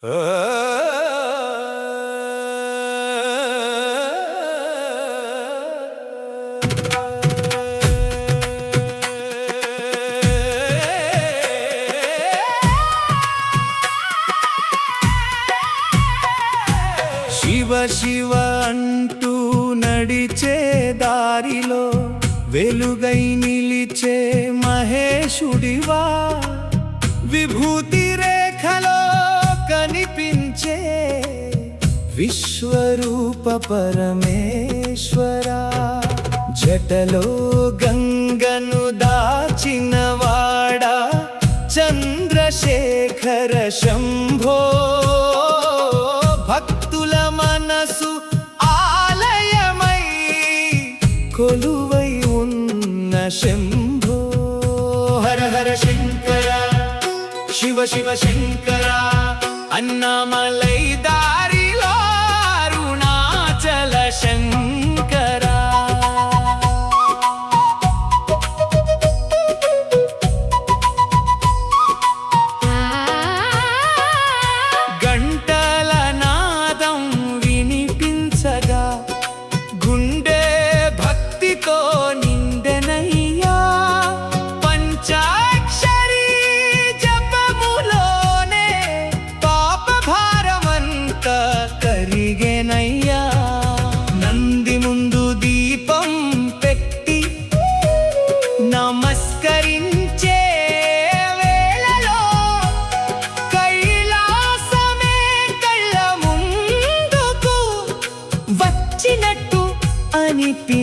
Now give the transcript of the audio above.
శివ శివ అంటూ నడిచే దారిలో వెలుగై నిలిచే మహేశుడివా, విభూతి రేఖలో కనిపించే విశ్వరూప పరమేశ్వరా, జటలో గంగను దాచినవాడా చంద్రశేఖర శంభో, భక్తుల మనసు ఆలయమై కొలువై ఉన్న శంభో. హర హర శంకర శివ శివ శంకర, అన్నామలై దారిలో అరుణాచల శంకర. గంటల నాదం వినిపించగా గుండె భక్తితో నిండెనయ్యా, పంచాక్షరి జపములోనే పాప భారమంతా కరిగెనయ్యా. నంది ముందు దీపం పెట్టి నమస్కరించే వేళలో కైలాసమే కళ్ళ ముందుకు వచ్చినట్టు అనిపి